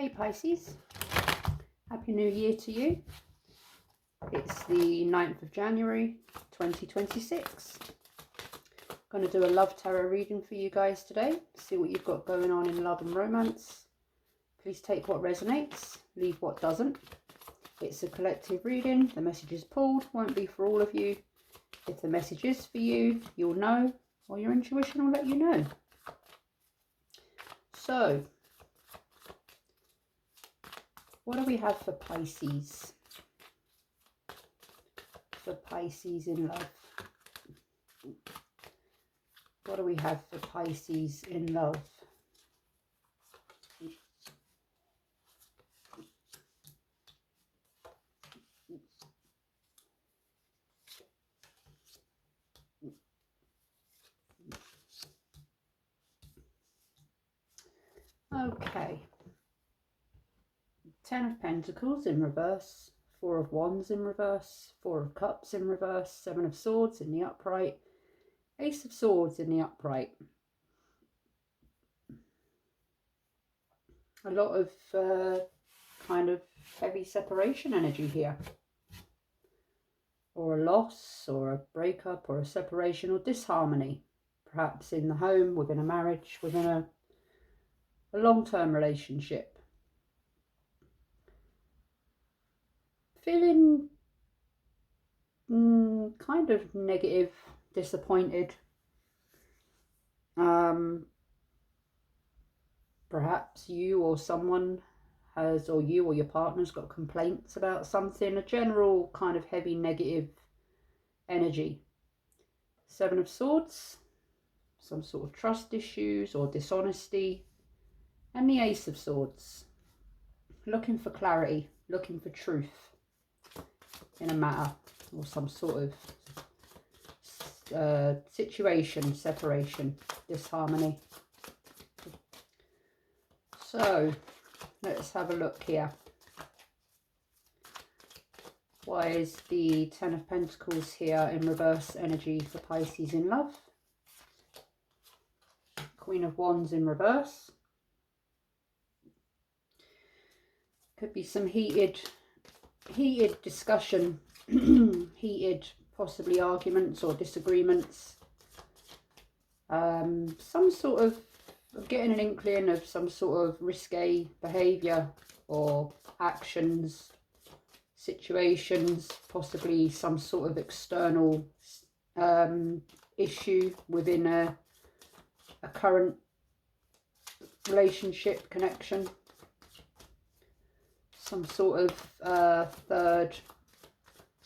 Hey Pisces, Happy New Year to you. It's the 9th of January 2026. I'm going to do a love tarot reading for you guys today. See what you've got going on in love and romance. Please take what resonates, leave what doesn't. It's a collective reading. The messages pulled won't be for all of you. If the message is for you, you'll know, or your intuition will let you know. So, what do we have for Pisces? For Pisces in love. What do we have for Pisces in love? Okay. 10 of Pentacles in reverse, 4 of Wands in reverse, 4 of Cups in reverse, 7 of Swords in the upright, Ace of Swords in the upright. A lot of kind of heavy separation energy here. Or a loss, or a breakup, or a separation, or disharmony. Perhaps in the home, within a marriage, within a long-term relationship. Feeling kind of negative, disappointed. Perhaps you or someone has, or you or your partner's got complaints about something, a general kind of heavy negative energy. 7 of Swords, some sort of trust issues or dishonesty, and the Ace of Swords, looking for clarity, looking for truth in a matter or some sort of situation, separation, disharmony. So let's have a look here. Why is the 10 of Pentacles here in reverse energy for Pisces in love? Queen of Wands in reverse. Could be some heated discussion, heated possibly arguments or disagreements. Some sort of getting an inkling of some sort of risque behaviour or actions, situations, possibly some sort of external issue within a current relationship, connection. Some sort of third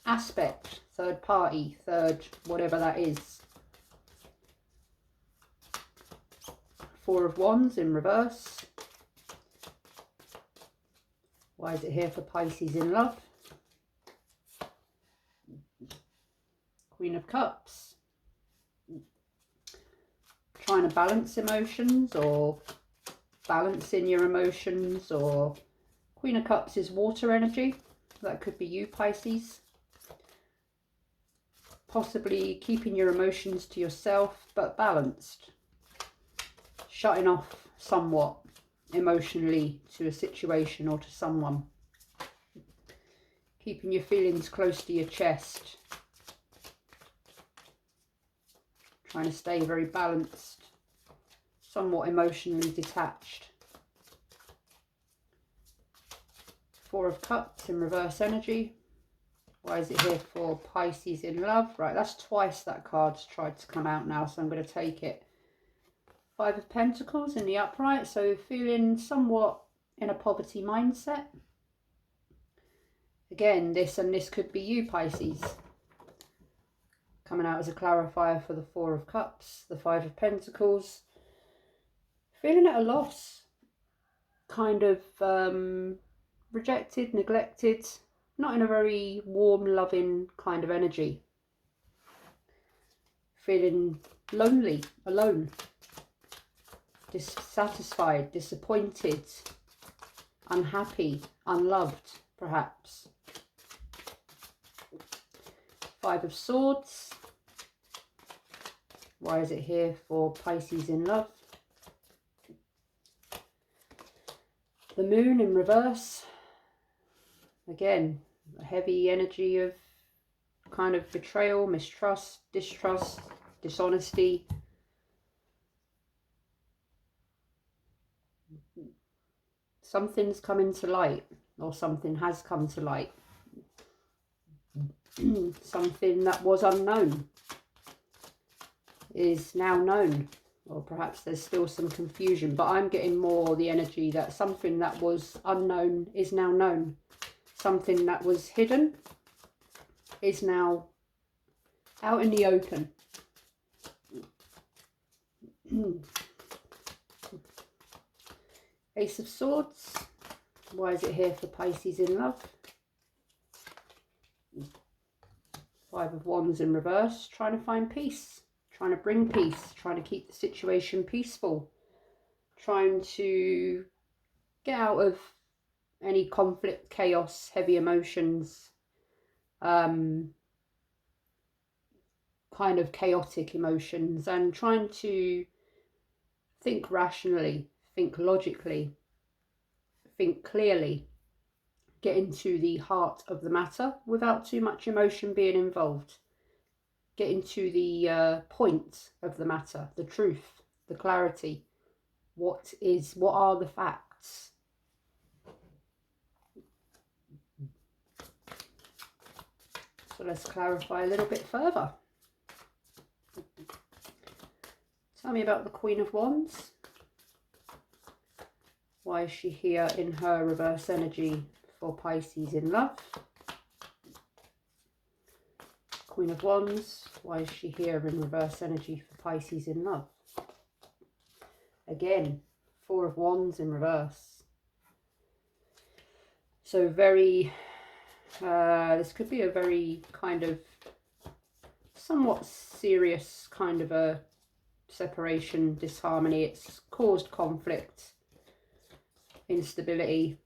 aspect, third party, third whatever that is. 4 of Wands in reverse. Why is it here for Pisces in love? Queen of Cups. Trying to balance emotions or balancing your emotions, or Queen of Cups is water energy. That could be you, Pisces. Possibly keeping your emotions to yourself, but balanced. Shutting off somewhat emotionally to a situation or to someone. Keeping your feelings close to your chest. Trying to stay very balanced. Somewhat emotionally detached. 4 of Cups in reverse energy. Why is it here for Pisces in love? Right, that's twice that card's tried to come out now, so I'm going to take it. 5 of Pentacles in the upright, so feeling somewhat in a poverty mindset. Again, this could be you, Pisces. Coming out as a clarifier for the 4 of Cups, the 5 of Pentacles. Feeling at a loss. Kind of rejected, neglected, not in a very warm, loving kind of energy. Feeling lonely, alone. Dissatisfied, disappointed, unhappy, unloved, perhaps. 5 of Swords. Why is it here for Pisces in love? The Moon in reverse. Again, a heavy energy of kind of betrayal, mistrust, distrust, dishonesty. Something's coming to light, or something has come to light. Something that was unknown is now known, or perhaps there's still some confusion, but I'm getting more the energy that something that was unknown is now known. Something that was hidden is now out in the open. Ace of Swords. Why is it here for Pisces in love? Five of Wands in reverse. Trying to find peace. Trying to bring peace. Trying to keep the situation peaceful. Trying to get out of any conflict, chaos, heavy emotions. Kind of chaotic emotions. And trying to think rationally. Think logically, think clearly, get into the heart of the matter without too much emotion being involved. Get into the point of the matter, the truth, the clarity. What are the facts? So let's clarify a little bit further. Tell me about the Queen of Wands. Why is she here in her reverse energy for Pisces in love? Queen of Wands. Why is she here in reverse energy for Pisces in love? Again, Four of Wands in reverse. So very, this could be a very kind of somewhat serious kind of a separation, disharmony. It's caused conflict, instability,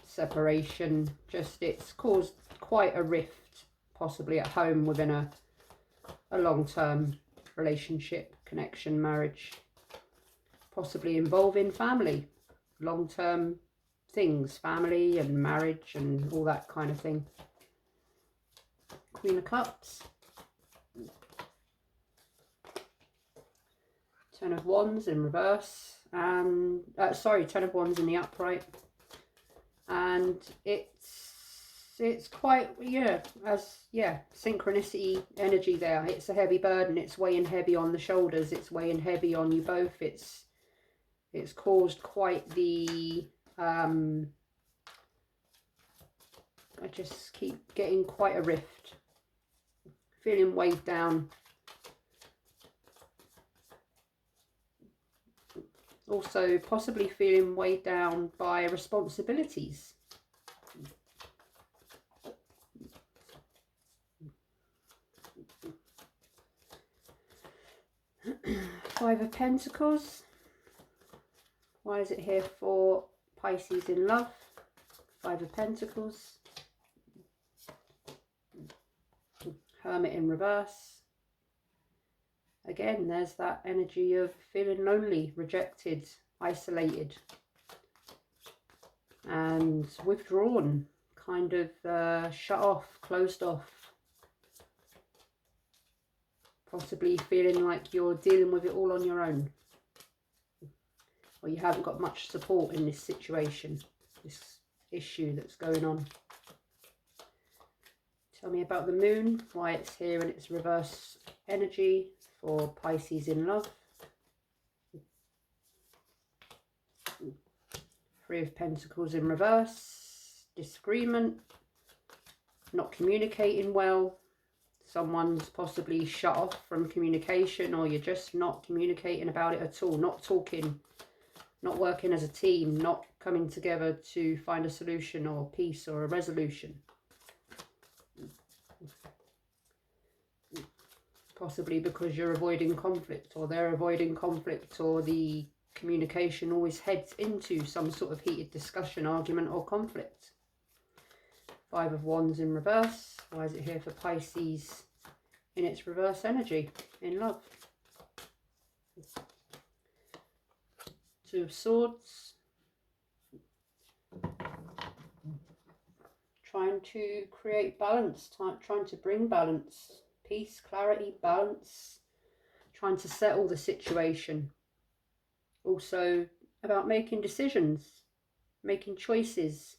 separation. Just it's caused quite a rift, possibly at home, within a long-term relationship, connection, marriage, possibly involving family, long-term things, family and marriage and all that kind of thing. Queen of Cups. Ten of Wands in reverse, and Ten of Wands in the upright, and it's quite synchronicity energy there. It's a heavy burden. It's weighing heavy on the shoulders. It's weighing heavy on you both. It's caused quite the I just keep getting quite a rift, feeling weighed down. Also possibly feeling weighed down by responsibilities. Five of Pentacles. Why is it here for Pisces in love? Five of Pentacles. Hermit in reverse. Again, there's that energy of feeling lonely, rejected, isolated, and withdrawn, kind of shut off, closed off. Possibly feeling like you're dealing with it all on your own, or you haven't got much support in this situation, this issue that's going on. Tell me about the Moon, why it's here in its reverse energy for Pisces in love. Three of Pentacles in reverse. Disagreement. Not communicating well. Someone's possibly shut off from communication, or you're just not communicating about it at all. Not talking. Not working as a team. Not coming together to find a solution or peace or a resolution. Possibly because you're avoiding conflict, or they're avoiding conflict, or the communication always heads into some sort of heated discussion, argument or conflict. Five of Wands in reverse. Why is it here for Pisces in its reverse energy in love? Two of Swords. Trying to create balance, trying to bring balance, peace, clarity, balance, trying to settle the situation. Also about making decisions, making choices,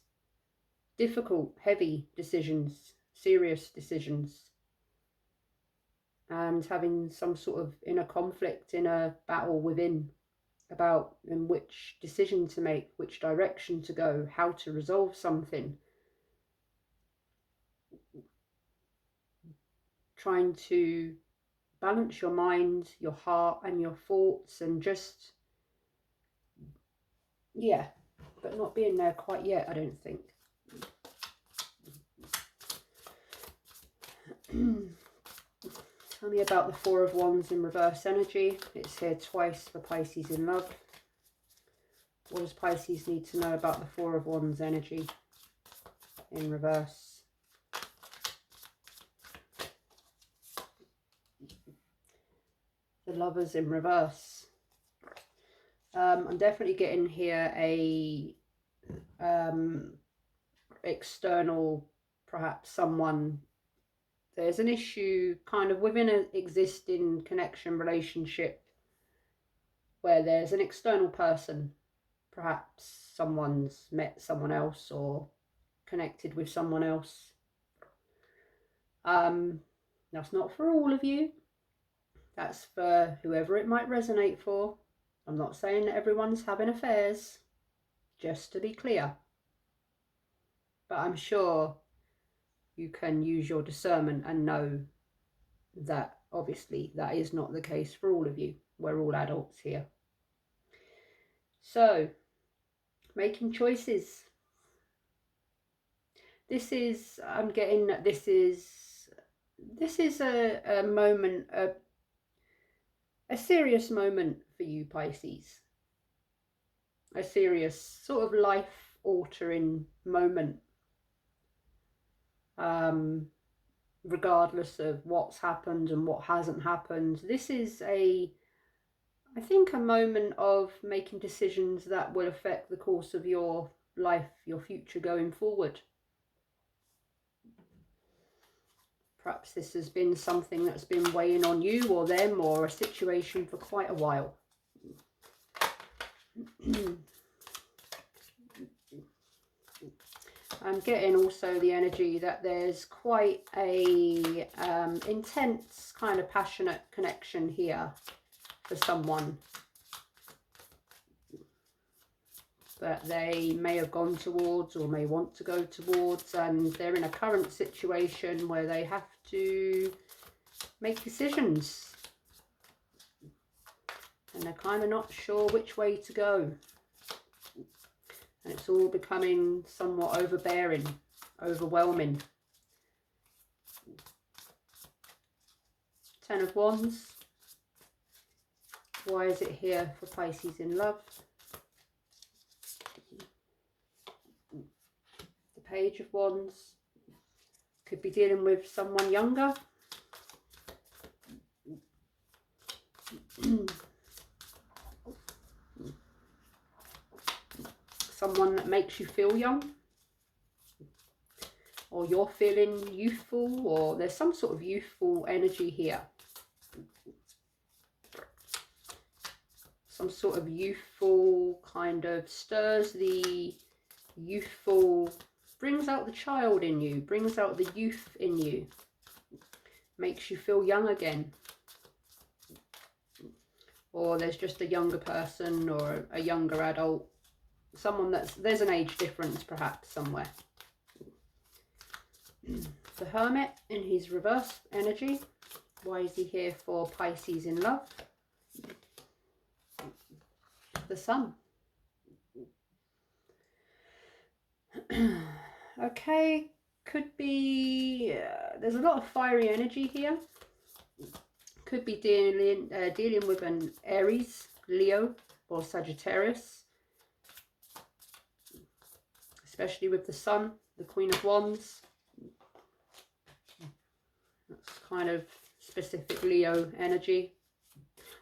difficult, heavy decisions, serious decisions, and having some sort of inner conflict, inner battle within about in which decision to make, which direction to go, how to resolve something. Trying to balance your mind, your heart and your thoughts, and just, yeah, but not being there quite yet, I don't think. Tell me about the Four of Wands in reverse energy. It's here twice for Pisces in love. What does Pisces need to know about the Four of Wands energy in reverse? The Lovers in reverse. I'm definitely getting here a external, perhaps someone. There's an issue kind of within an existing connection relationship where there's an external person. Perhaps someone's met someone else or connected with someone else. That's not for all of you. That's for whoever it might resonate for. I'm not saying that everyone's having affairs, just to be clear. But I'm sure you can use your discernment and know that obviously that is not the case for all of you. We're all adults here. So, making choices. This is, I'm getting that this is a moment, a serious moment for you, Pisces. A serious sort of life-altering moment. Regardless of what's happened and what hasn't happened. This is I think a moment of making decisions that will affect the course of your life, your future going forward. Perhaps this has been something that's been weighing on you or them or a situation for quite a while. I'm getting also the energy that there's quite a intense kind of passionate connection here for someone that they may have gone towards or may want to go towards, and they're in a current situation where they have to make decisions and they're kind of not sure which way to go. And it's all becoming somewhat overbearing, overwhelming. Ten of Wands. Why is it here for Pisces in love? The Page of Wands. Could be dealing with someone younger. Someone that makes you feel young, or you're feeling youthful, or there's some sort of youthful energy here. Some sort of youthful kind of stirs the youthful, brings out the child in you, brings out the youth in you, makes you feel young again. Or there's just a younger person or a younger adult. Someone there's an age difference perhaps somewhere. The Hermit in his reverse energy. Why is he here for Pisces in love? The Sun. Okay, could be, there's a lot of fiery energy here. Could be dealing with an Aries, Leo or Sagittarius. Especially with the Sun, the Queen of Wands. That's kind of specific Leo energy.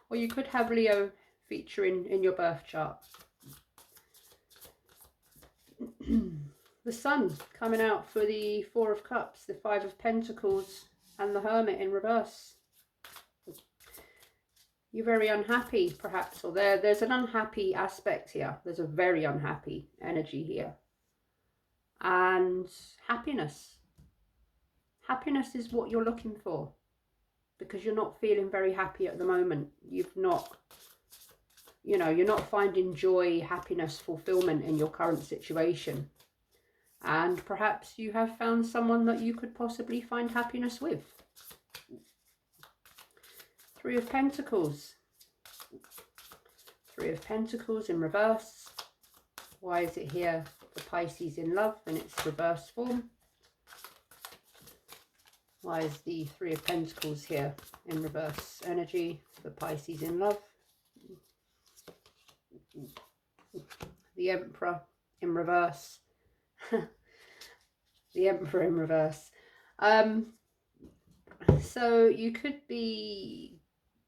Or you could have Leo featuring in your birth chart. The Sun coming out for the Four of Cups, the Five of Pentacles, and the Hermit in reverse. You're very unhappy, perhaps, or there's an unhappy aspect here. There's a very unhappy energy here. And happiness. Happiness is what you're looking for, because you're not feeling very happy at the moment. You've not, you know, you're not finding joy, happiness, fulfillment in your current situation. And perhaps you have found someone that you could possibly find happiness with. Three of Pentacles. Three of Pentacles in reverse. Why is it here for Pisces in love in its reverse form? Why is the Three of Pentacles here in reverse energy for Pisces in love? The Emperor in reverse. The Emperor in reverse. So you could be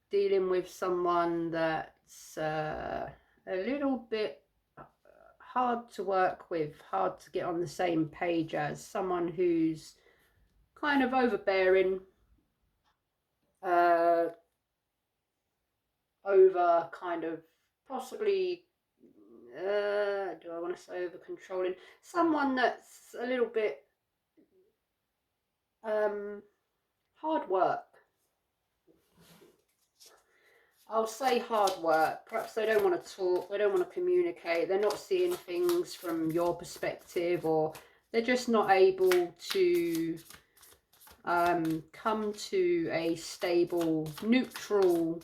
dealing with someone that's a little bit hard to work with, hard to get on the same page as, someone who's kind of overbearing, over kind of possibly, do I want to say over controlling, someone that's a little bit hard work. I'll say hard work. Perhaps they don't want to talk, they don't want to communicate, they're not seeing things from your perspective, or they're just not able to come to a stable, neutral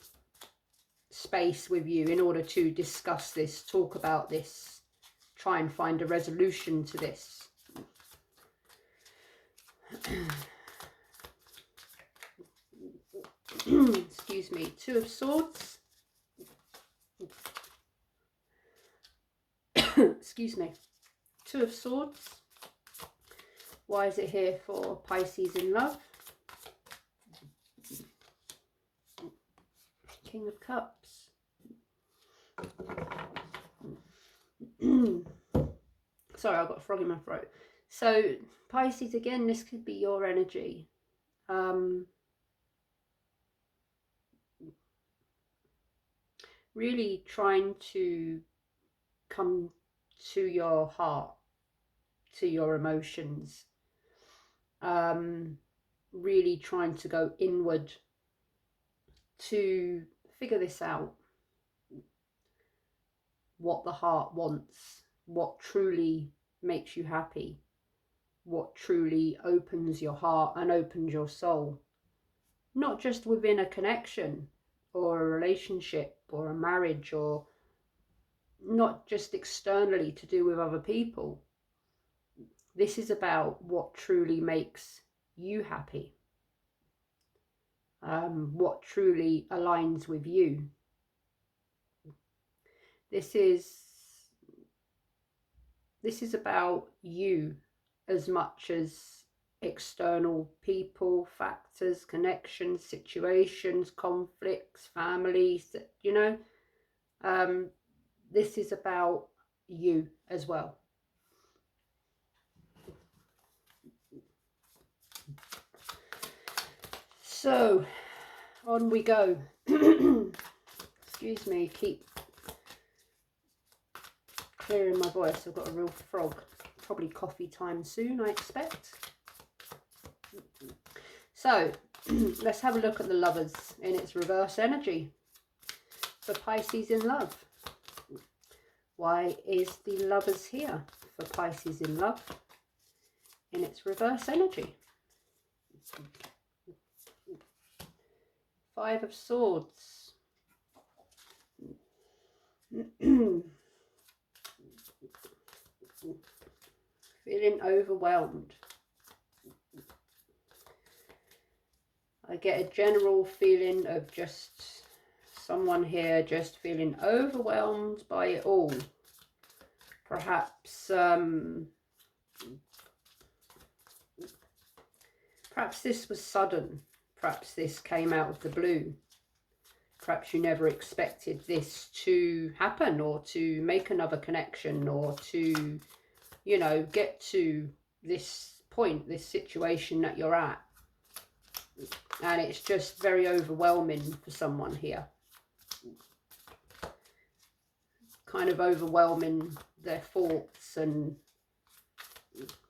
space with you in order to discuss this, talk about this, try and find a resolution to this. Excuse me. Two of Swords. Excuse me. Two of Swords. Why is it here for Pisces in love? King of Cups. Sorry, I've got a frog in my throat. So Pisces, again, this could be your energy. Really trying to come to your heart, to your emotions. Really trying to go inward to figure this out. What the heart wants, what truly makes you happy, what truly opens your heart and opens your soul. Not just within a connection or a relationship or a marriage, or not just externally to do with other people. This is about what truly makes you happy, what truly aligns with you. This is about you as much as external people, factors, connections, situations, conflicts, families, you know. This is about you as well. So, on we go. Excuse me, keep clearing my voice. I've got a real frog. Probably coffee time soon, I expect. So, let's have a look at the Lovers in its reverse energy for Pisces in love. Why is the Lovers here for Pisces in love in its reverse energy? Five of Swords. Feeling overwhelmed. I get a general feeling of just someone here just feeling overwhelmed by it all. Perhaps perhaps this was sudden. Perhaps this came out of the blue. Perhaps you never expected this to happen, or to make another connection, or to you know, get to this point, this situation that you're at. And it's just very overwhelming for someone here. Kind of overwhelming their thoughts, and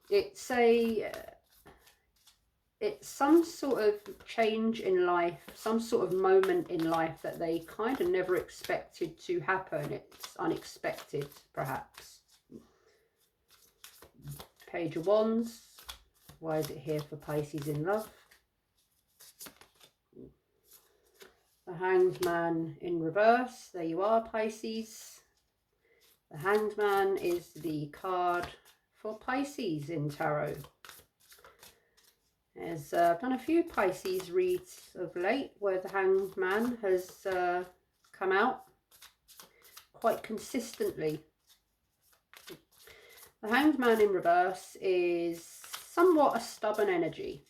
it's some sort of change in life, some sort of moment in life that they kind of never expected to happen. It's unexpected, perhaps. Page of Wands. Why is it here for Pisces in love? The Hanged Man in reverse. There you are, Pisces. The Hanged Man is the card for Pisces in tarot. As I've done a few Pisces reads of late where the Hanged Man has come out quite consistently. The Hanged Man in reverse is somewhat a stubborn energy.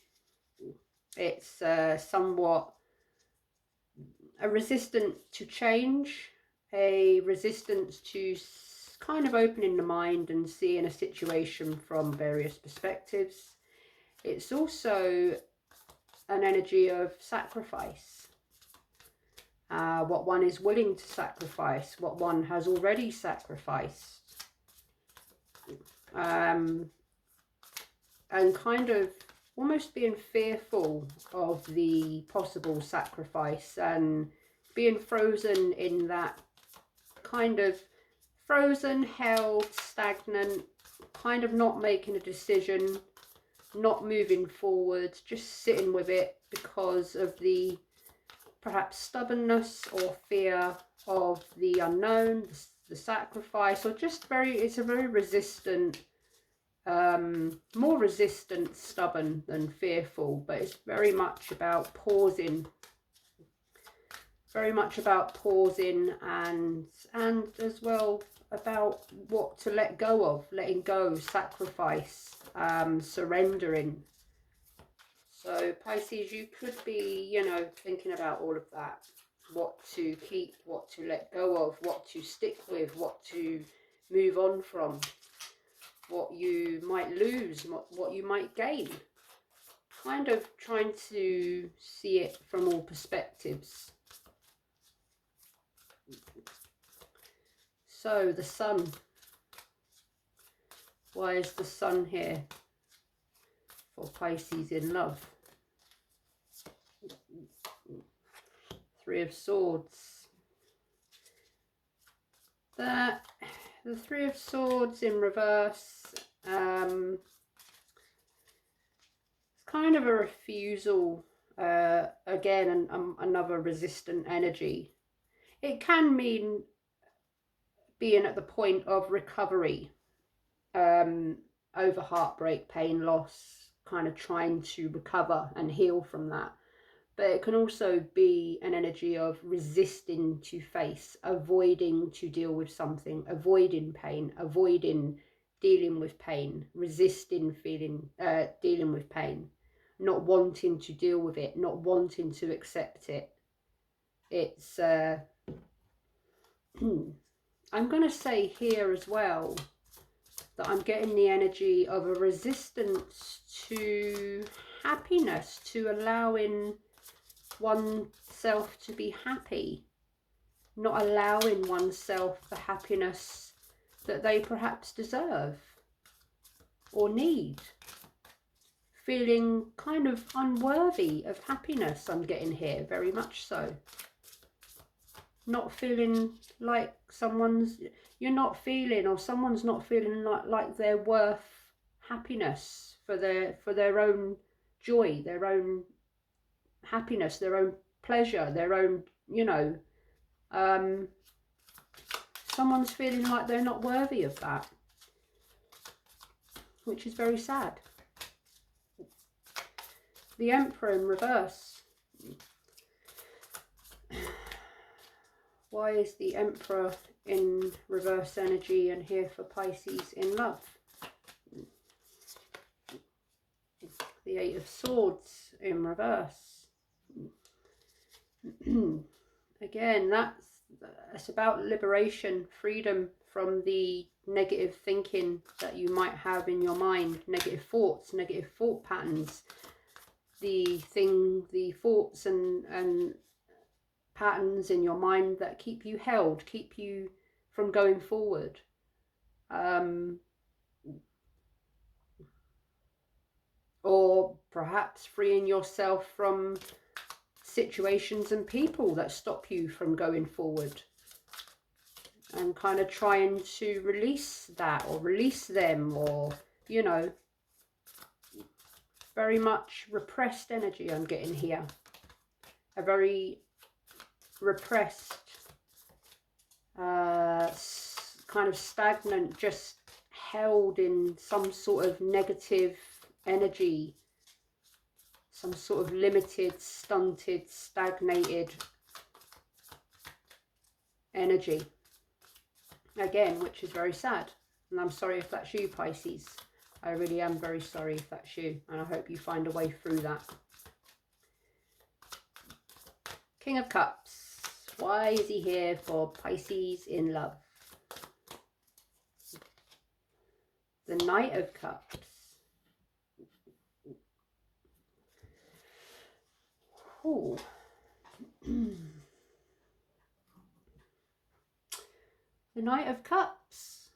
It's somewhat a resistance to change, a resistance to kind of opening the mind and seeing a situation from various perspectives. It's also an energy of sacrifice. What one is willing to sacrifice, what one has already sacrificed. And kind of almost being fearful of the possible sacrifice and being frozen in that kind of frozen, held, stagnant, kind of not making a decision, not moving forward, just sitting with it because of the perhaps stubbornness or fear of the unknown, the sacrifice, or just it's a very resistant, more resistant, stubborn than fearful, but it's very much about pausing, and as well about what to let go of, letting go, sacrifice, surrendering. So Pisces, you could be, you know, thinking about all of that, what to keep, what to let go of, what to stick with, what to move on from, what you might lose, what you might gain. Kind of trying to see it from all perspectives. So the Sun. Why is the Sun here for Pisces in love? Three of Swords. The Three of Swords in reverse. It's kind of a refusal. Again, another resistant energy. It can mean being at the point of recovery, over heartbreak, pain, loss, kind of trying to recover and heal from that. But it can also be an energy of resisting to face, avoiding to deal with something, avoiding pain, avoiding dealing with pain, resisting dealing with pain, not wanting to deal with it, not wanting to accept it. It's, I'm going to say here as well that I'm getting the energy of a resistance to happiness, to allowing oneself to be happy, not allowing oneself the happiness that they perhaps deserve or need. Feeling kind of unworthy of happiness, I'm getting here, very much so. Not feeling like you're not feeling, or someone's not feeling like they're worth happiness for their own joy, their own happiness, their own pleasure, their own, you know, someone's feeling like they're not worthy of that, which is very sad. The Emperor in reverse. Why is the Emperor in reverse energy and here for Pisces in love? The Eight of Swords in reverse. again, it's about liberation, freedom from the negative thinking that you might have in your mind, negative thoughts, negative thought patterns, the thoughts and patterns in your mind that keep you held, keep you from going forward. Or perhaps freeing yourself from situations and people that stop you from going forward, and kind of trying to release that or release them, or, you know, very much repressed energy I'm getting here. A very repressed, kind of stagnant, just held in some sort of negative energy, some sort of limited, stunted, stagnated energy. Again, which is very sad. And I'm sorry if that's you, Pisces. I really am very sorry if that's you. And I hope you find a way through that. King of Cups. Why is he here for Pisces in love? The Knight of Cups. Ooh. The Knight of Cups.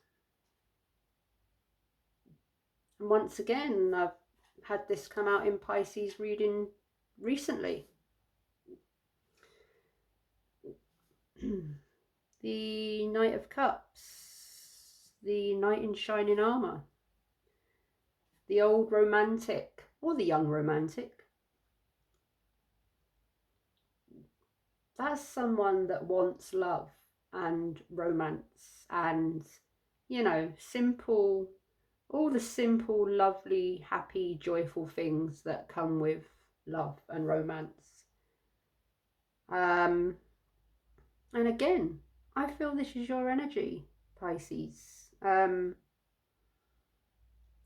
And once again, I've had this come out in Pisces reading recently. The Knight of Cups. The Knight in shining armour. The old romantic, or the young romantic. That's someone that wants love and romance and, you know, simple, all the simple, lovely, happy, joyful things that come with love and romance. And again, I feel this is your energy, Pisces. You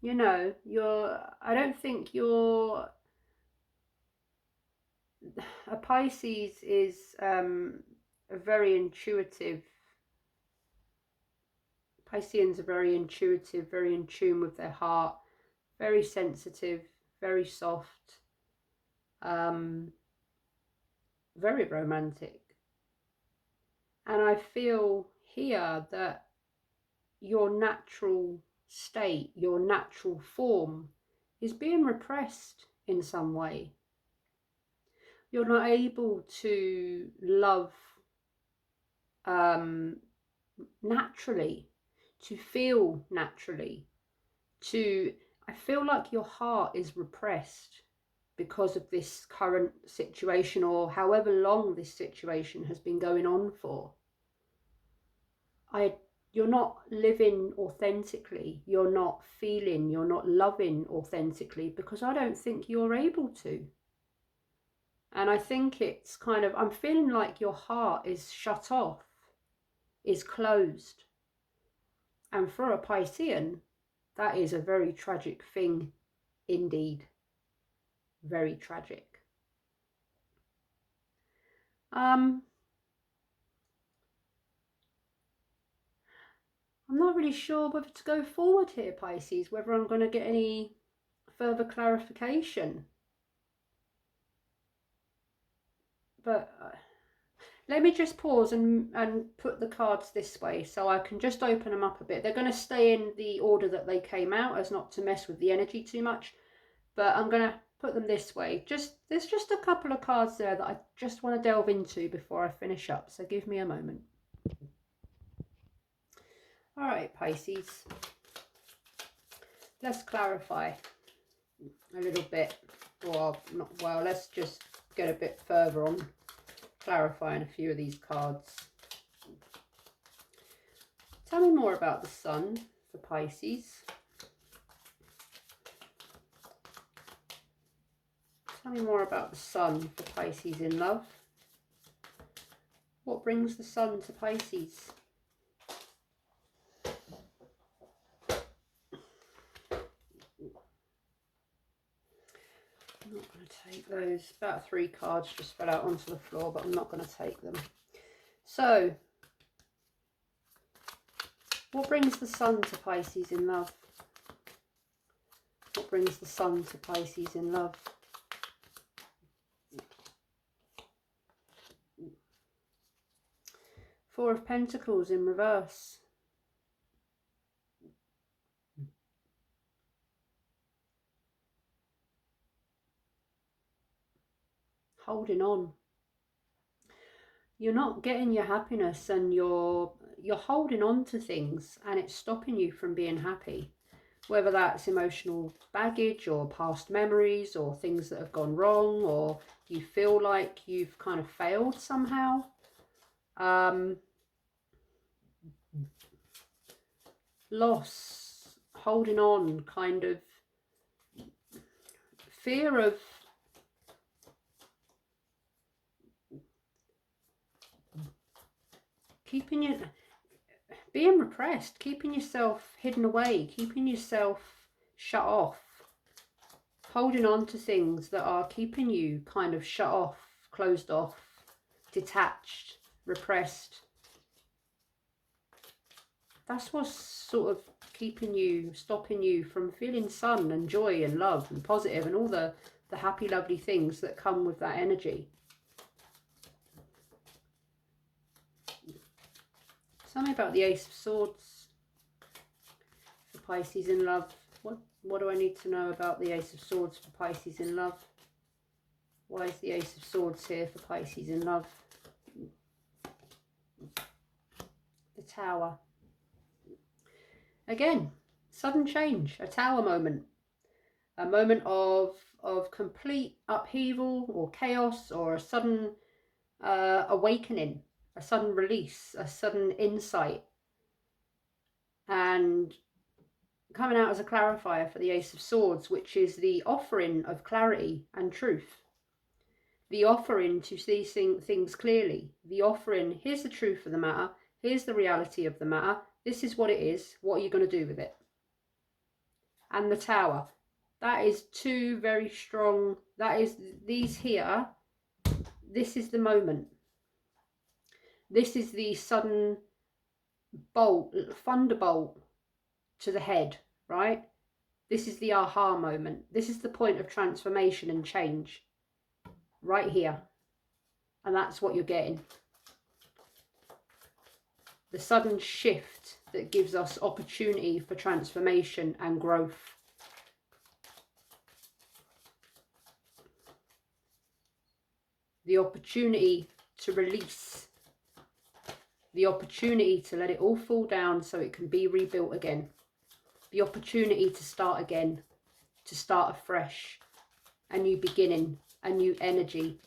know, I don't think you're, a Pisces is a very intuitive, Pisceans are very intuitive, very in tune with their heart, very sensitive, very soft, very romantic. And I feel here that your natural state, your natural form is being repressed in some way. You're not able to love naturally, to feel naturally, I feel like your heart is repressed because of this current situation, or however long this situation has been going on for. You're not living authentically, you're not feeling, you're not loving authentically, because I don't think you're able to. And I think it's kind of, I'm feeling like your heart is shut off, is closed. And for a Piscean, that is a very tragic thing indeed. Very tragic. I'm not really sure whether to go forward here, Pisces, whether I'm going to get any further clarification. But let me just pause and put the cards this way so I can just open them up a bit. They're going to stay in the order that they came out, as not to mess with the energy too much. But I'm going to put them this way. There's just a couple of cards there that I just want to delve into before I finish up. So give me a moment. All right, Pisces. Let's clarify a little bit. Well, let's just get a bit further on clarifying a few of these cards. Tell me more about the sun for Pisces. Tell me more about the sun for Pisces in love. What brings the sun to Pisces? I'm not going to take those. About 3 cards just fell out onto the floor, but I'm not going to take them. So, what brings the sun to Pisces in love? What brings the sun to Pisces in love? Four of Pentacles in reverse. Holding on. You're not getting your happiness, and you're holding on to things, and it's stopping you from being happy. Whether that's emotional baggage or past memories or things that have gone wrong, or you feel like you've kind of failed somehow. Loss, holding on, kind of fear of keeping it, being repressed, keeping yourself hidden away, keeping yourself shut off, holding on to things that are keeping you kind of shut off, closed off, detached, repressed. That's what's sort of keeping you, stopping you from feeling sun and joy and love and positive and all the happy, lovely things that come with that energy. Something about the Ace of Swords for Pisces in love. What do I need to know about the Ace of Swords for Pisces in love? Why is the Ace of Swords here for Pisces in love? The Tower. Again, sudden change, a Tower moment. A moment of complete upheaval or chaos, or a sudden awakening, a sudden release, a sudden insight. And coming out as a clarifier for the Ace of Swords, which is the offering of clarity and truth. The offering to see things clearly. The offering, here's the truth of the matter. Here's the reality of the matter. This is what it is. What are you going to do with it? And the Tower. That is two very strong, that is, these here, this is the moment. This is the sudden bolt, thunderbolt to the head, right? This is the aha moment. This is the point of transformation and change. Right here. And that's what you're getting. The sudden shift that gives us opportunity for transformation and growth. The opportunity to release. The opportunity to let it all fall down so it can be rebuilt again. The opportunity to start again. To start afresh. A new beginning. A new energy.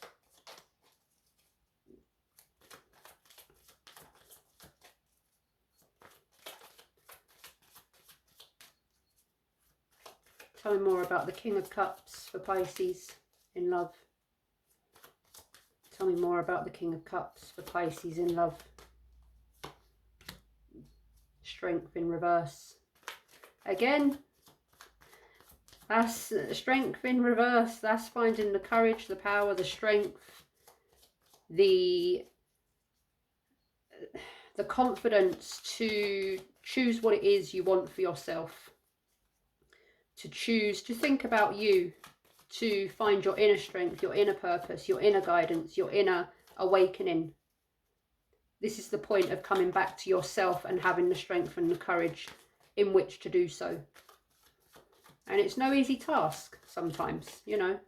Tell me more about the King of Cups for Pisces in love. Tell me more about the King of Cups for Pisces in love. Strength in reverse. Again, that's strength in reverse. That's finding the courage, the power, the strength, the confidence to choose what it is you want for yourself. To choose, to think about you, to find your inner strength, your inner purpose, your inner guidance, your inner awakening. This is the point of coming back to yourself and having the strength and the courage in which to do so. And it's no easy task sometimes, you know.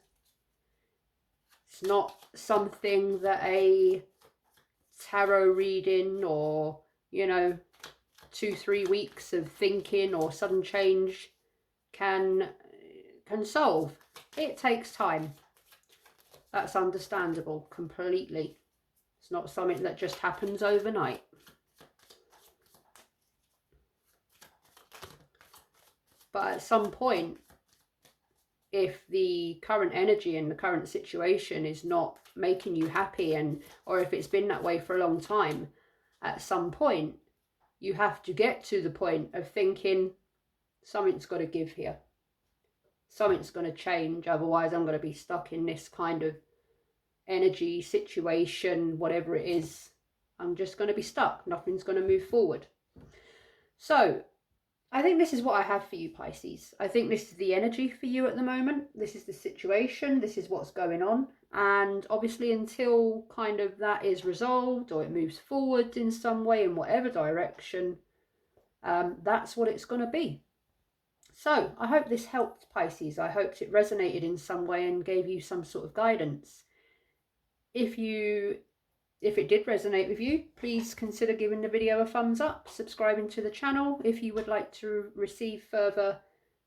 It's not something that a tarot reading or, you know, 2-3 weeks of thinking or sudden change can solve. It takes time. That's understandable completely. It's not something that just happens overnight. But at some point, if the current energy and the current situation is not making you happy, and or if it's been that way for a long time, at some point you have to get to the point of thinking, something's got to give here. Something's going to change, otherwise I'm going to be stuck in this kind of energy, situation, whatever it is. I'm just going to be stuck. Nothing's going to move forward. So I think this is what I have for you, Pisces. I think this is the energy for you at the moment. This is the situation. This is what's going on. And obviously until kind of that is resolved or it moves forward in some way in whatever direction, that's what it's going to be. So I hope this helped, Pisces. I hoped it resonated in some way and gave you some sort of guidance. If it did resonate with you, please consider giving the video a thumbs up, subscribing to the channel if you would like to receive further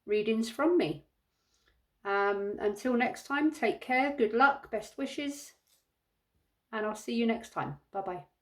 readings from me. Until next time, take care, good luck, best wishes, and I'll see you next time. Bye-bye.